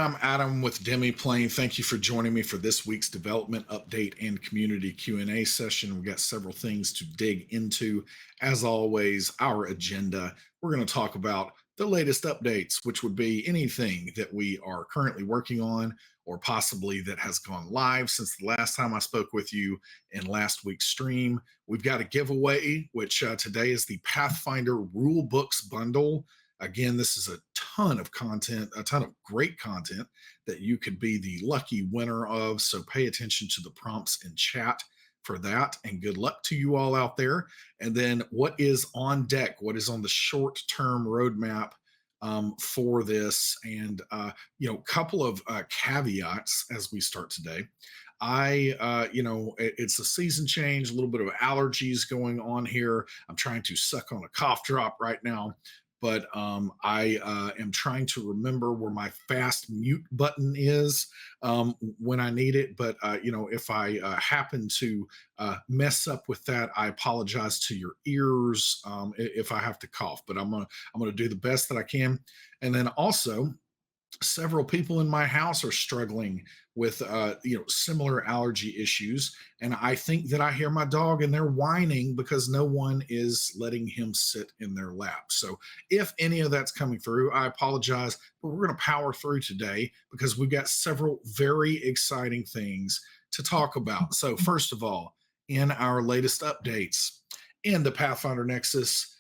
I'm Adam with Demiplane. Thank you for joining me for this week's development update and community Q&A session. We've got several things to dig into. As always, our agenda, we're going to talk about the latest updates, which would be anything that we are currently working on or possibly that has gone live since the last time I spoke with you in last week's stream. We've got a giveaway, which today is the Pathfinder Rule Books Bundle. Again, this is a ton of content, a ton of great content that you could be the lucky winner of. So pay attention to the prompts in chat for that. And good luck to you all out there. And then what is on deck? What is on the short-term roadmap for this? And, couple of caveats as we start today. It's a season change, a little bit of allergies going on here. I'm trying to suck on a cough drop right now, but I am trying to remember where my fast mute button is when I need it. But if I happen to mess up with that, I apologize to your ears if I have to cough. But I'm gonna do the best that I can. And then also, several people in my house are struggling with similar allergy issues, and I think that I hear my dog and they're whining because no one is letting him sit in their lap. So if any of that's coming through, I apologize, but we're going to power through today because we've got several very exciting things to talk about. So first of all, in our latest updates in the Pathfinder Nexus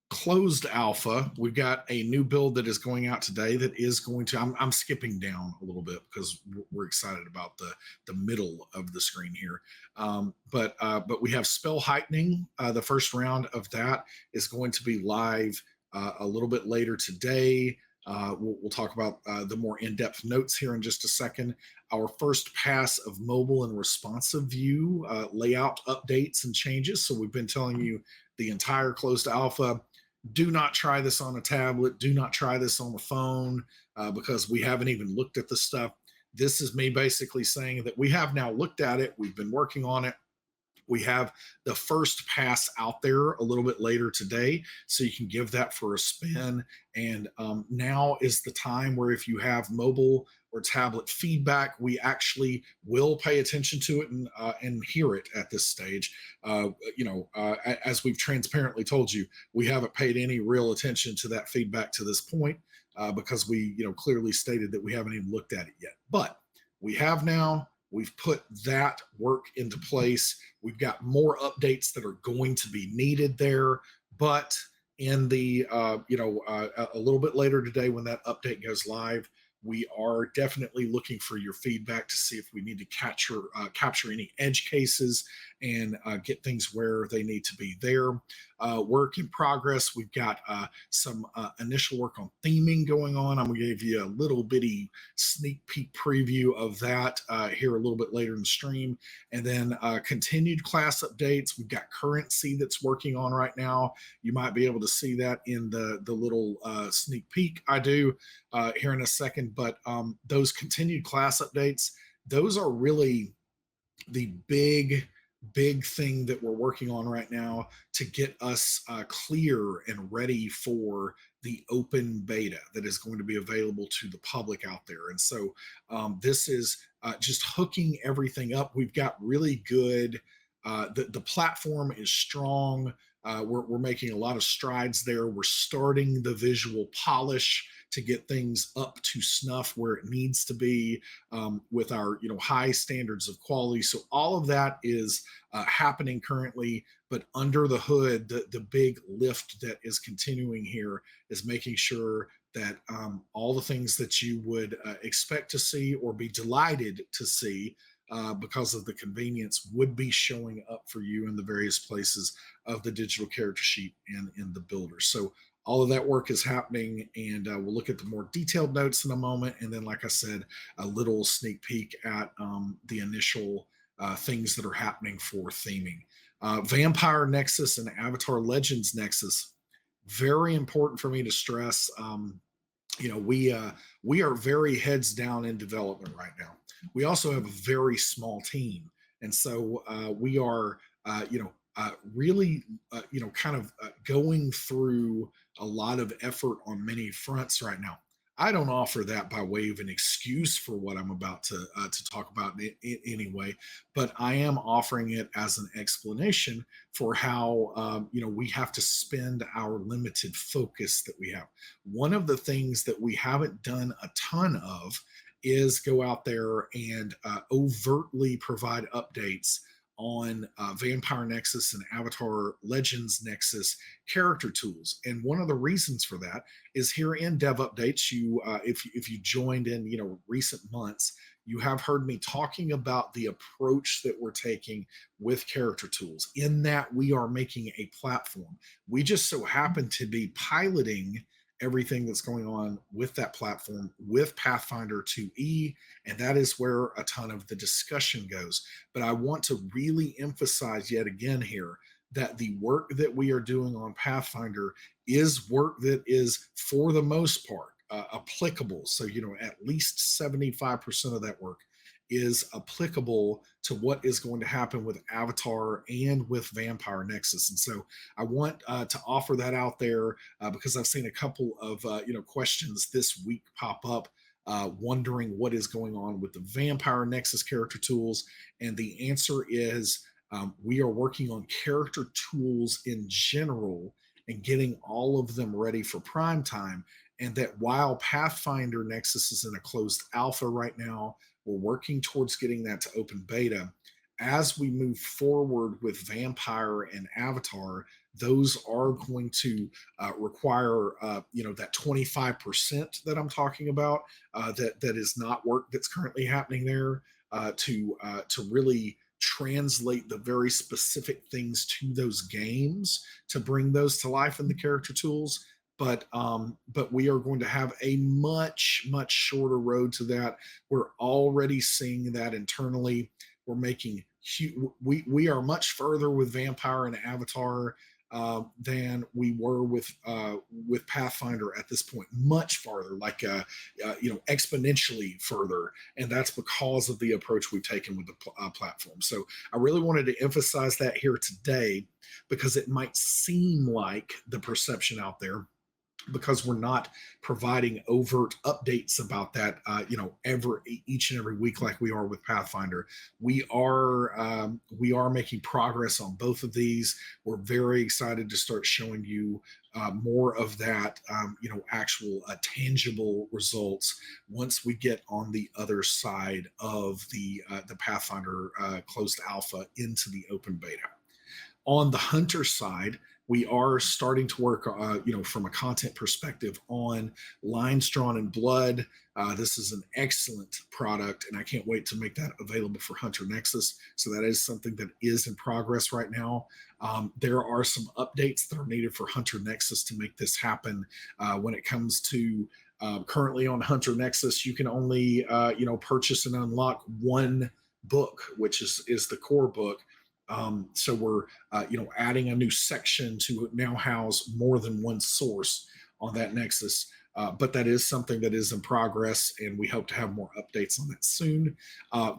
closed alpha, we've got a new build that is going out today that is going to, I'm skipping down a little bit because we're excited about the middle of the screen here. But we have spell heightening. The first round of that is going to be live a little bit later today. We'll talk about the more in-depth notes here in just a second. Our first pass of mobile and responsive view layout updates and changes. So we've been telling you the entire closed alpha, do not try this on a tablet. Do not try this on a phone because we haven't even looked at the stuff. This is me basically saying that we have now looked at it. We've been working on it. We have the first pass out there a little bit later today, so you can give that for a spin. And now is the time where if you have mobile or tablet feedback, we actually will pay attention to it and hear it at this stage. As we've transparently told you, we haven't paid any real attention to that feedback to this point because we, clearly stated that we haven't even looked at it yet. But we have now. We've put that work into place. We've got more updates that are going to be needed there. But in the, a little bit later today when that update goes live, we are definitely looking for your feedback to see if we need to capture any edge cases and get things where they need to be there. Work in progress. We've got some initial work on theming going on. I'm going to give you a little bitty sneak peek preview of that here a little bit later in the stream. And then continued class updates. We've got currency that's working on right now. You might be able to see that in the little sneak peek I do here in a second. But those continued class updates, those are really the big thing that we're working on right now to get us clear and ready for the open beta that is going to be available to the public out there. And so this is just hooking everything up. We've got really good, the platform is strong. We're making a lot of strides there. We're starting the visual polish to get things up to snuff where it needs to be with our high standards of quality. So all of that is happening currently, but under the hood, the big lift that is continuing here is making sure that all the things that you would expect to see or be delighted to see because of the convenience would be showing up for you in the various places of the digital character sheet and in the builder. So all of that work is happening, and we'll look at the more detailed notes in a moment. And then, like I said, a little sneak peek at the initial things that are happening for theming. Vampire Nexus and Avatar Legends Nexus, very important for me to stress. We are very heads down in development right now. We also have a very small team, and so we are, really, kind of going through a lot of effort on many fronts right now. I don't offer that by way of an excuse for what I'm about to talk about anyway, but I am offering it as an explanation for how we have to spend our limited focus that we have. One of the things that we haven't done a ton of is go out there and overtly provide updates on Vampire Nexus and Avatar Legends Nexus character tools. And one of the reasons for that is here in dev updates. If you joined in recent months, you have heard me talking about the approach that we're taking with character tools, in that we are making a platform. We just so happen to be piloting everything that's going on with that platform with Pathfinder 2E, and that is where a ton of the discussion goes. But I want to really emphasize yet again here that the work that we are doing on Pathfinder is work that is, for the most part, applicable. So, at least 75% of that work is applicable to what is going to happen with Avatar and with Vampire Nexus. And so I want to offer that out there because I've seen a couple of questions this week pop up wondering what is going on with the Vampire Nexus character tools. And the answer is we are working on character tools in general and getting all of them ready for prime time. And that while Pathfinder Nexus is in a closed alpha right now, we're working towards getting that to open beta. As we move forward with Vampire and Avatar, those are going to require, that 25% that I'm talking about. That is not work that's currently happening there to really translate the very specific things to those games to bring those to life in the character tools. But we are going to have a much shorter road to that. We're already seeing that internally. We're making we are much further with Vampire and Avatar than we were with Pathfinder at this point. Much farther, like exponentially further, and that's because of the approach we've taken with the platform. So I really wanted to emphasize that here today because it might seem like the perception out there, because we're not providing overt updates about that, each and every week like we are with Pathfinder. We are making progress on both of these. We're very excited to start showing you more of that, actual tangible results once we get on the other side of the Pathfinder closed alpha into the open beta. On the hunter side, we are starting to work, from a content perspective on Lines Drawn in Blood. This is an excellent product, and I can't wait to make that available for Hunter Nexus. So that is something that is in progress right now. There are some updates that are needed for Hunter Nexus to make this happen. When it comes to currently on Hunter Nexus, you can only, purchase and unlock one book, which is the core book. So we're, adding a new section to now house more than one source on that Nexus. But that is something that is in progress, and we hope to have more updates on that soon.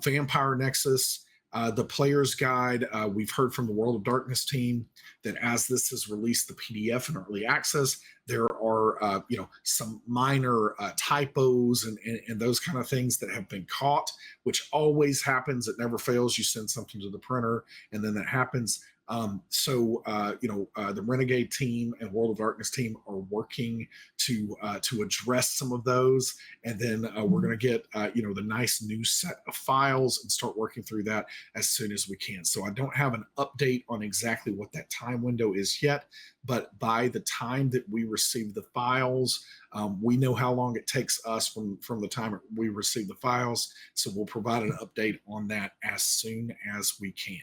Vampire Nexus, the player's guide. We've heard from the World of Darkness team that as this has released the PDF in early access, there are some minor typos and those kind of things that have been caught, which always happens. It never fails. You send something to the printer, and then that happens. The Renegade team and World of Darkness team are working to address some of those, and then we're going to get the nice new set of files and start working through that as soon as we can. So I don't have an update on exactly what that time window is yet, but by the time that we receive the files, we know how long it takes us from the time we receive the files. So we'll provide an update on that as soon as we can.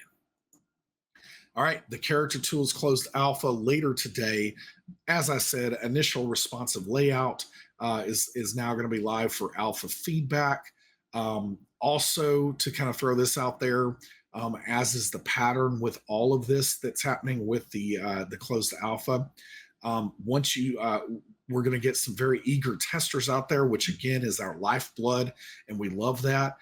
All right, the character tools closed alpha later today. As I said, initial responsive layout is now going to be live for alpha feedback. Also, to kind of throw this out there, as is the pattern with all of this that's happening with the closed alpha. We're going to get some very eager testers out there, which again is our lifeblood, and we love that.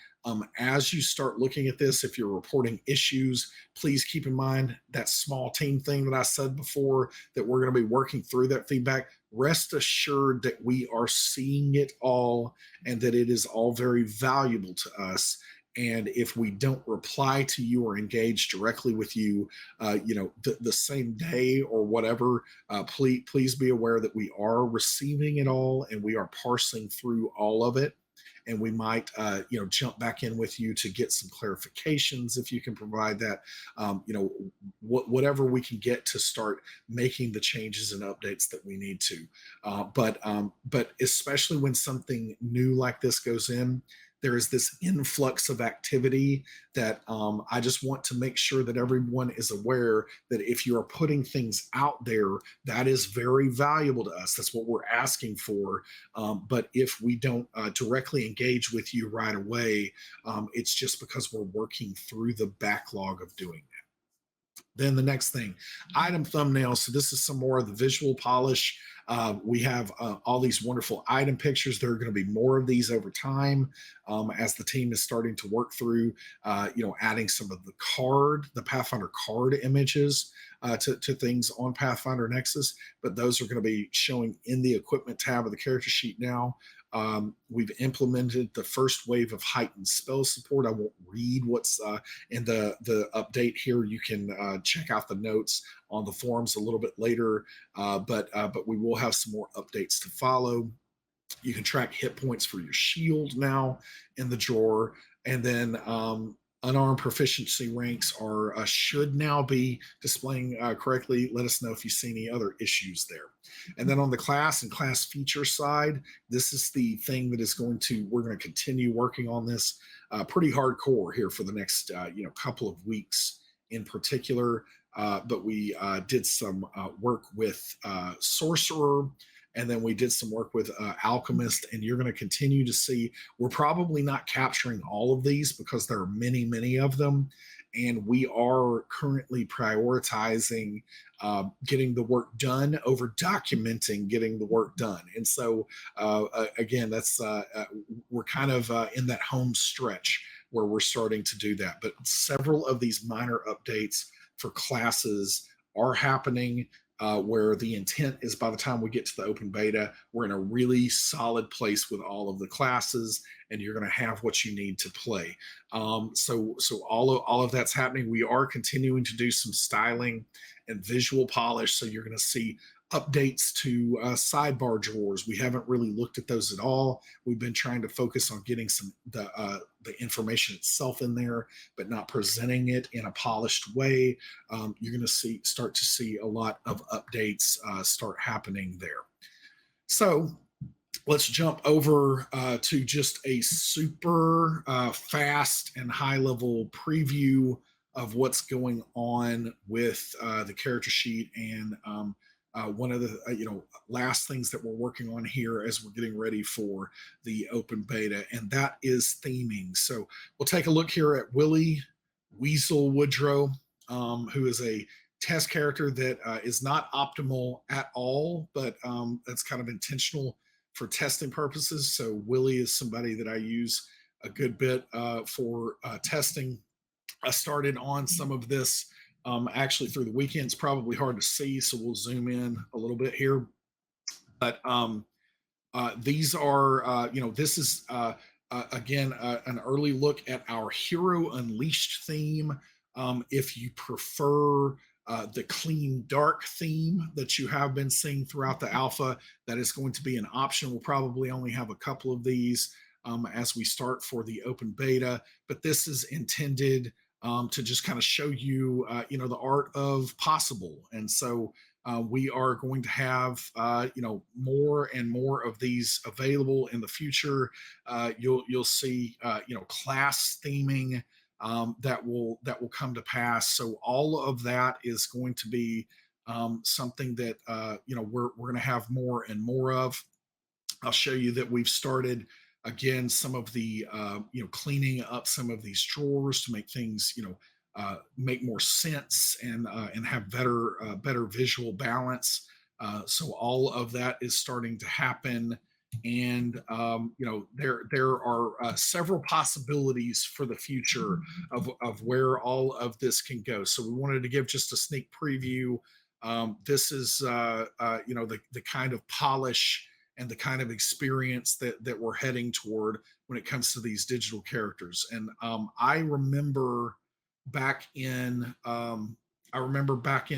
As you start looking at this, if you're reporting issues, please keep in mind that small team thing that I said before, that we're going to be working through that feedback. Rest assured that we are seeing it all and that it is all very valuable to us. And if we don't reply to you or engage directly with you, the same day or whatever, please be aware that we are receiving it all and we are parsing through all of it, and we might jump back in with you to get some clarifications if you can provide that. Whatever we can get to start making the changes and updates that we need to. But especially when something new like this goes in, there is this influx of activity that I just want to make sure that everyone is aware that if you are putting things out there, that is very valuable to us. That's what we're asking for. But if we don't directly engage with you right away, it's just because we're working through the backlog of doing that. Then the next thing, item thumbnails. So this is some more of the visual polish. We have all these wonderful item pictures. There are going to be more of these over time as the team is starting to work through, adding some of the Pathfinder card images to things on Pathfinder Nexus. But those are going to be showing in the equipment tab of the character sheet now. We've implemented the first wave of heightened spell support. I won't read what's in the update here. You can check out the notes on the forums a little bit later, but we will have some more updates to follow. You can track hit points for your shield now in the drawer, and then unarmed proficiency ranks should now be displaying correctly. Let us know if you see any other issues there. And then on the class and class feature side, this is the thing that we're going to continue working on this pretty hardcore here for the next couple of weeks in particular. But we did some work with Sorcerer, and then we did some work with Alchemist, and you're going to continue to see. We're probably not capturing all of these because there are many, many of them, and we are currently prioritizing getting the work done over documenting getting the work done. And so, again, that's we're kind of in that home stretch where we're starting to do that. But several of these minor updates for classes are happening. Where the intent is by the time we get to the open beta, we're in a really solid place with all of the classes, and you're going to have what you need to play. So all of that's happening. We are continuing to do some styling and visual polish, so you're going to see updates to sidebar drawers. We haven't really looked at those at all. We've been trying to focus on getting the information itself in there, but not presenting it in a polished way. You're going to start to see a lot of updates start happening there. So let's jump over to just a super fast and high level preview of what's going on with the character sheet and one of the last things that we're working on here as we're getting ready for the open beta, and that is theming. So we'll take a look here at Willie Weasel Woodrow, who is a test character that is not optimal at all, but that's kind of intentional for testing purposes. So Willie is somebody that I use a good bit for testing. I started on some of this actually through the weekend. It's probably hard to see, so we'll zoom in a little bit here. But these are, this is again an early look at our Hero Unleashed theme. If you prefer the clean dark theme that you have been seeing throughout the alpha, that is going to be an option. We'll probably only have a couple of these as we start for the open beta, but this is intended to just kind of show you, the art of possible. And so we are going to have, more and more of these available in the future. You'll see, class theming that will come to pass. So all of that is going to be something that we're going to have more and more of. I'll show you that we've started again some of the cleaning up some of these drawers to make things make more sense and have better visual balance. So all of that is starting to happen, And there are several possibilities for the future of where all of this can go. So we wanted to give just a sneak preview. This is the kind of polish and the kind of experience that we're heading toward when it comes to these digital characters. And I remember back in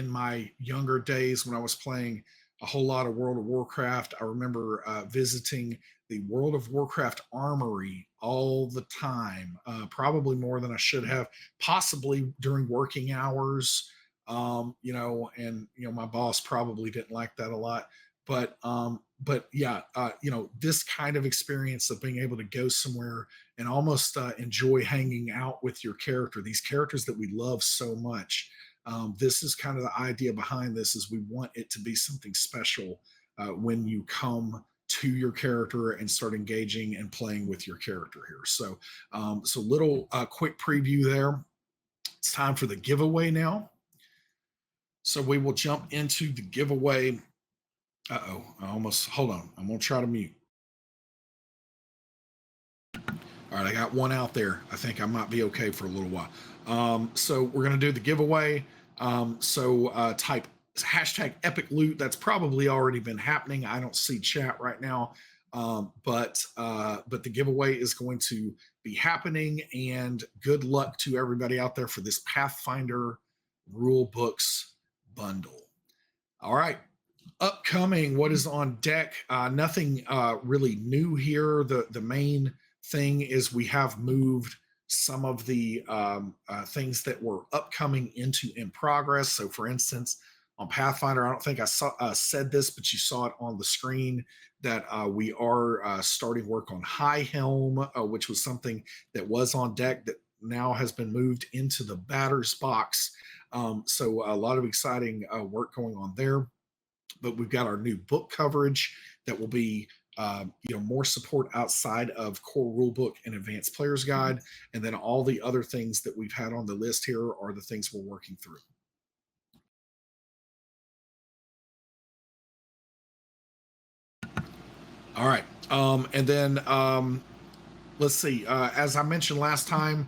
my younger days when I was playing a whole lot of World of Warcraft. I remember visiting the World of Warcraft armory all the time, probably more than I should have, possibly during working hours. My boss probably didn't like that a lot. But yeah, this kind of experience of being able to go somewhere and almost enjoy hanging out with your character, these characters that we love so much. This is kind of the idea behind this: is we want it to be something special when you come to your character and start engaging and playing with your character here. So little quick preview there. It's time for the giveaway now. So we will jump into the giveaway. Hold on. I'm gonna try to mute. All right, I got one out there. I think I might be okay for a little while. So we're gonna do the giveaway. Type hashtag epic loot. That's probably already been happening. I don't see chat right now. But the giveaway is going to be happening, and good luck to everybody out there for this Pathfinder rule books bundle. All right, upcoming, what is on deck? Nothing really new here. The main thing is we have moved some of the things that were upcoming into in progress. So, for instance, on Pathfinder, I don't think I said this, but you saw it on the screen that we are starting work on High Helm, which was something that was on deck that now has been moved into the batter's box. So, a lot of exciting work going on there. But we've got our new book coverage that will be more support outside of core rulebook and advanced players guide, and then all the other things that we've had on the list here are the things we're working through. All right, and then let's see. As I mentioned last time,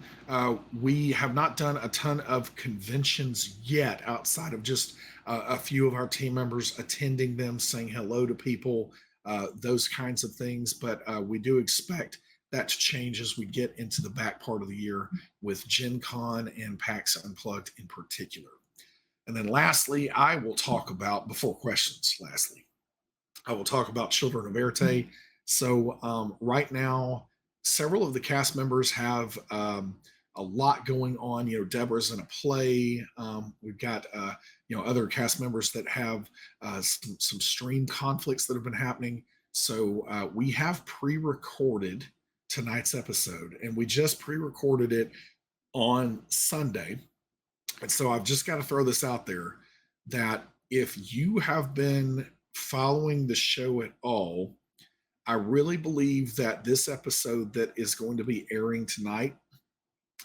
we have not done a ton of conventions yet, outside of just a few of our team members attending them, saying hello to people, those kinds of things. But we do expect that to change as we get into the back part of the year with Gen Con and PAX Unplugged in particular. And then lastly, I will talk about, before questions, I will talk about Children of Erte. So right now, several of the cast members have a lot going on. Deborah's in a play. We've got other cast members that have some stream conflicts that have been happening. So we have pre-recorded tonight's episode, and we just pre-recorded it on Sunday. And so I've just got to throw this out there that if you have been following the show at all, I really believe that this episode that is going to be airing tonight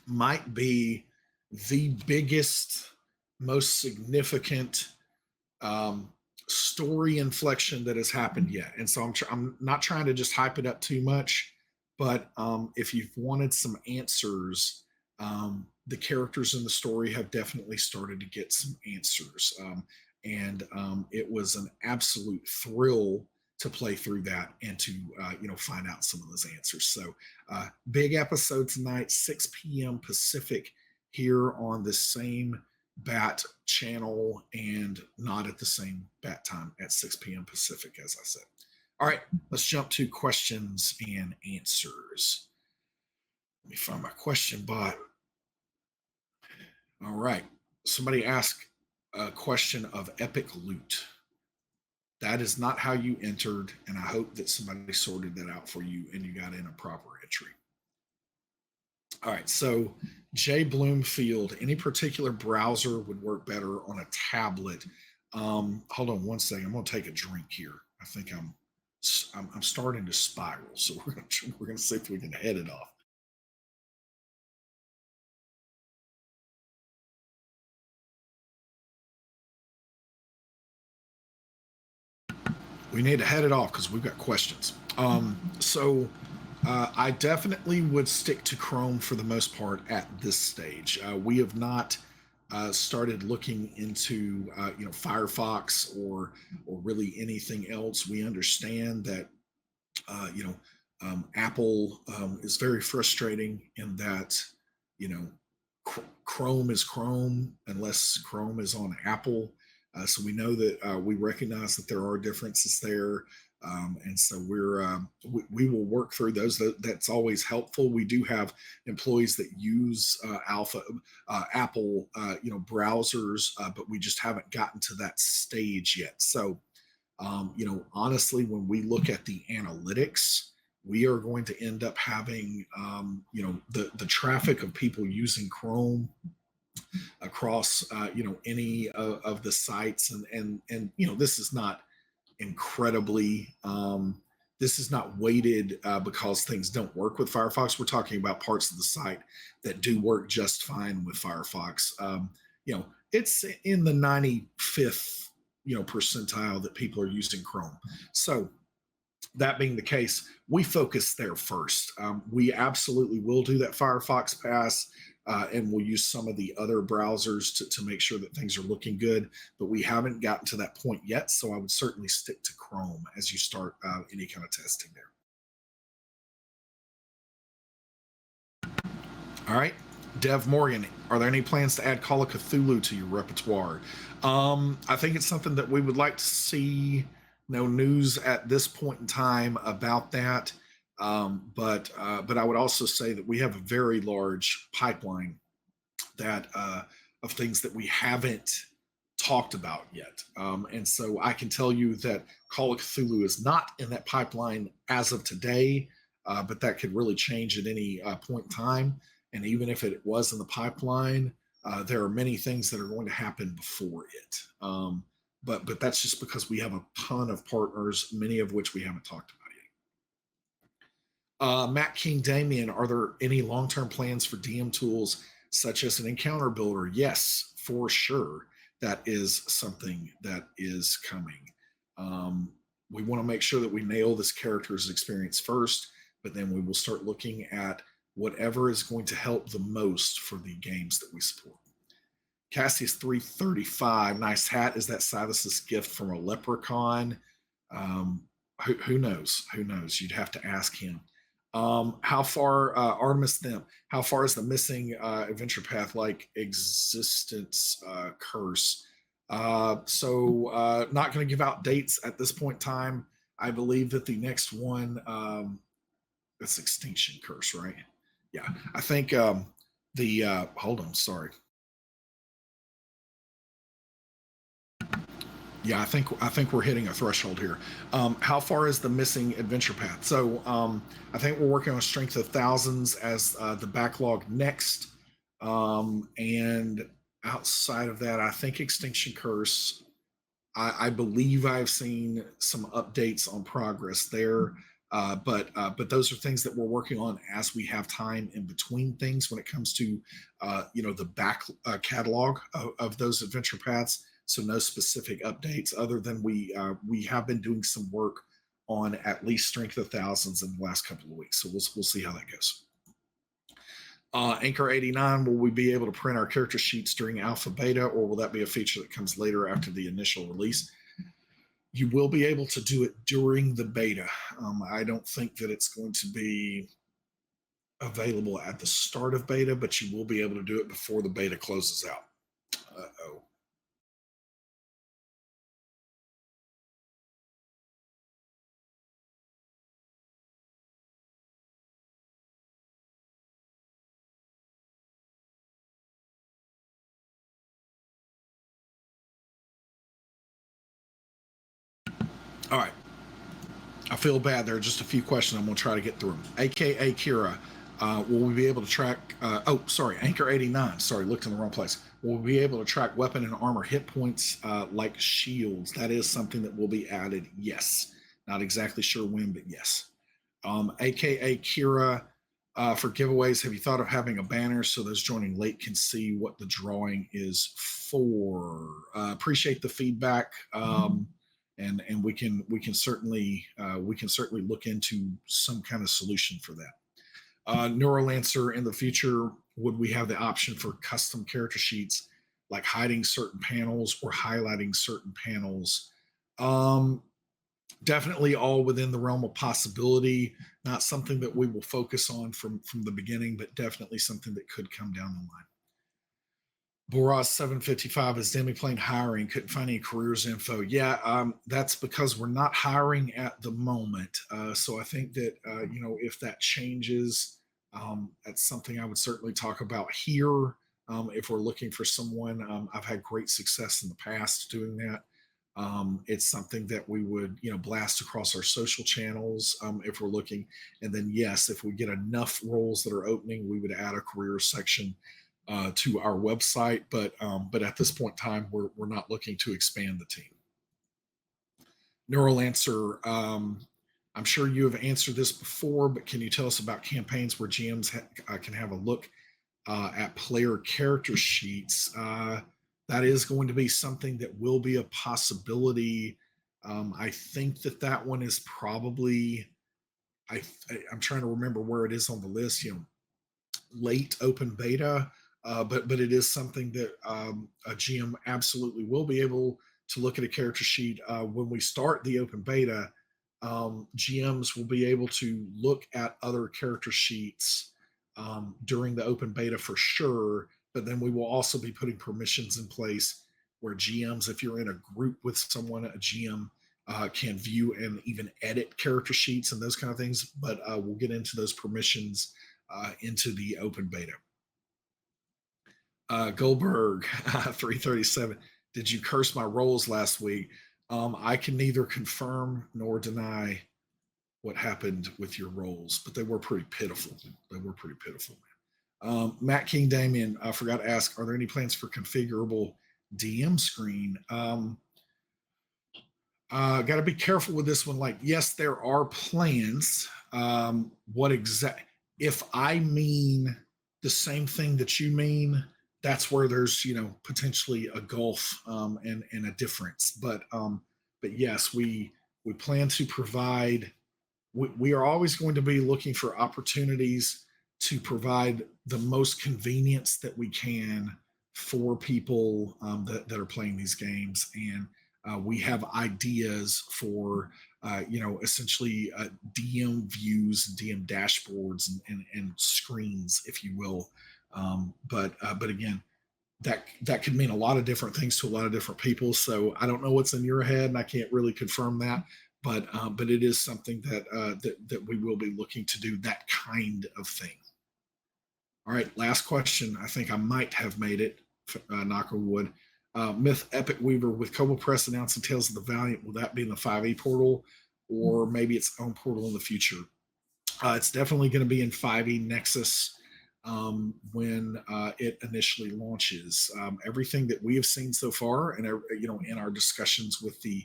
might be the biggest, most significant story inflection that has happened yet. And so I'm not trying to just hype it up too much, but if you've wanted some answers, the characters in the story have definitely started to get some answers. And it was an absolute thrill to play through that and to find out some of those answers. So big episode tonight, 6 p.m. Pacific, here on the same bat channel, and not at the same bat time at 6 p.m. Pacific, as I said. All right, let's jump to questions and answers. Let me find my question bot. All right, somebody asked a question of epic loot. That is not how you entered, and I hope that somebody sorted that out for you and you got in a proper entry. All right, so Jay Bloomfield, any particular browser would work better on a tablet? Hold on one second. I'm going to take a drink here. I think I'm starting to spiral, so we're gonna see if we can head it off. We need to head it off because we've got questions. So I definitely would stick to Chrome for the most part at this stage. We have not started looking into Firefox or really anything else. We understand that you know Apple is very frustrating in that you know Chrome is Chrome unless Chrome is on Apple. So we know that we recognize that there are differences there. And so we will work through those. That's always helpful. We do have employees that use Apple browsers, but we just haven't gotten to that stage yet. So honestly, when we look at the analytics, we are going to end up having the traffic of people using Chrome across any of the sites, and this is not incredibly this is not weighted because things don't work with Firefox. We're talking about parts of the site that do work just fine with Firefox. It's in the 95th percentile that people are using Chrome. So that being the case, we focus there first. We absolutely will do that Firefox pass, and we'll use some of the other browsers to make sure that things are looking good. But we haven't gotten to that point yet, so I would certainly stick to Chrome as you start any kind of testing there. All right. Dev Morgan, are there any plans to add Call of Cthulhu to your repertoire? I think it's something that we would like to see. No news at this point in time about that. But I would also say that we have a very large pipeline that of things that we haven't talked about yet. And so I can tell you that Call of Cthulhu is not in that pipeline as of today, but that could really change at any point in time. And even if it was in the pipeline, there are many things that are going to happen before it. But that's just because we have a ton of partners, many of which we haven't talked about yet. Matt King Damien, are there any long term plans for DM tools such as an encounter builder? Yes, for sure. That is something that is coming. Um, we want to make sure that we nail this character's experience first, but then we will start looking at whatever is going to help the most for the games that we support. Cassius 335, nice hat. Is that Silas's gift from a leprechaun? Um, who knows? Who knows? You'd have to ask him. How far, Artemis them? How far is the missing adventure path like existence curse? Not going to give out dates at this point in time. I believe that the next one, that's extinction curse, right? Yeah, I think the hold on, sorry. Yeah, I think we're hitting a threshold here. How far is the missing adventure path? So I think we're working on Strength of Thousands as the backlog next, and outside of that, I think Extinction Curse. I believe I've seen some updates on progress there, but those are things that we're working on as we have time in between things when it comes to the back catalog of those adventure paths. So no specific updates other than we have been doing some work on at least Strength of Thousands in the last couple of weeks. So we'll see how that goes. Anchor 89, will we be able to print our character sheets during alpha beta, or will that be a feature that comes later after the initial release? You will be able to do it during the beta. I don't think that it's going to be available at the start of beta, but you will be able to do it before the beta closes out. Uh-oh. All right. I feel bad. There are just a few questions. I'm going to try to get through them. AKA Kira, will we be able to track? Sorry, Anchor 89. Sorry, looked in the wrong place. Will we be able to track weapon and armor hit points like shields? That is something that will be added. Yes. Not exactly sure when, but yes. AKA Kira, for giveaways, have you thought of having a banner so those joining late can see what the drawing is for? Appreciate the feedback. and we can certainly look into some kind of solution for that. Neurolancer, in the future, would we have the option for custom character sheets, like hiding certain panels or highlighting certain panels? Um, Definitely all within the realm of possibility. Not something that we will focus on from the beginning, but definitely something that could come down the line. Boras 755 is Demiplane hiring. Couldn't find any careers info. Yeah, that's because we're not hiring at the moment. So I think that if that changes, that's something I would certainly talk about here. If we're looking for someone, I've had great success in the past doing that. It's something that we would blast across our social channels if we're looking. And then yes, if we get enough roles that are opening, we would add a career section to our website, but at this point in time, we're not looking to expand the team. Neurolancer, I'm sure you have answered this before, but can you tell us about campaigns where GMs can have a look at player character sheets? That is going to be something that will be a possibility. I think that one is probably, I'm trying to remember where it is on the list. Late open beta, but it is something that a GM absolutely will be able to look at a character sheet when we start the open beta. GMs will be able to look at other character sheets during the open beta for sure, but then we will also be putting permissions in place where GMs, if you're in a group with someone, a GM can view and even edit character sheets and those kind of things, but we'll get into those permissions into the open beta. Goldberg 337. Did you curse my rolls last week? I can neither confirm nor deny what happened with your rolls, but they were pretty pitiful. Matt King Damien, I forgot to ask, are there any plans for configurable DM screen? Got to be careful with this one. Like, yes, there are plans. If I mean the same thing that you mean, that's where there's potentially a gulf and a difference. But yes, we plan to provide. We are always going to be looking for opportunities to provide the most convenience that we can for people that are playing these games, and we have ideas for essentially DM views, DM dashboards, and screens, if you will. But again, that could mean a lot of different things to a lot of different people. So I don't know what's in your head, and I can't really confirm that. But it is something that we will be looking to do, that kind of thing. All right, last question. I think I might have made it. Knock on wood. Myth Epic Weaver with Kobo Press announcing Tales of the Valiant. Will that be in the 5e portal, or maybe its own portal in the future? It's definitely going to be in 5e Nexus when it initially launches. Everything that we have seen so far, and in our discussions with the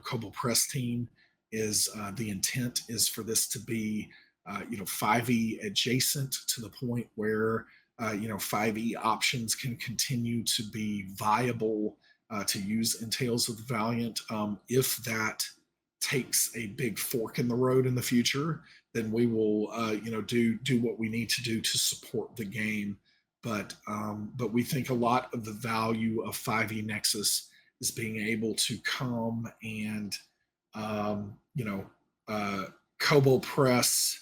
Kobo Press team, is the intent is for this to be 5e adjacent, to the point where 5e options can continue to be viable to use in Tales of the Valiant. If that takes a big fork in the road in the future, then we will do what we need to do to support the game. But we think a lot of the value of 5e Nexus is being able to come and Kobo Press.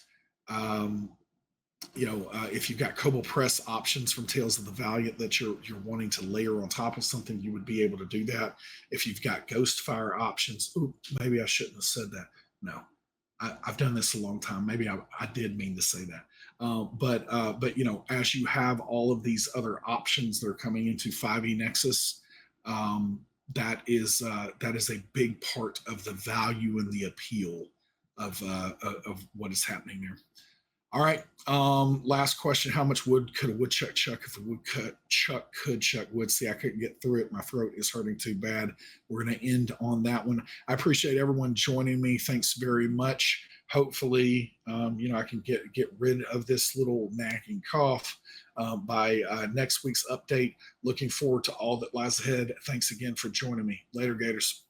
If you've got Kobo Press options from Tales of the Valiant that you're wanting to layer on top of something, you would be able to do that. If you've got Ghostfire options, maybe I shouldn't have said that. No, I've done this a long time. Maybe I did mean to say that. But as you have all of these other options that are coming into 5e Nexus, that is a big part of the value and the appeal of what is happening there. All right. Last question. How much wood could a woodchuck chuck if a woodchuck could chuck wood? See, I couldn't get through it. My throat is hurting too bad. We're going to end on that one. I appreciate everyone joining me. Thanks very much. Hopefully, I can get rid of this little nagging cough by next week's update. Looking forward to all that lies ahead. Thanks again for joining me. Later, Gators.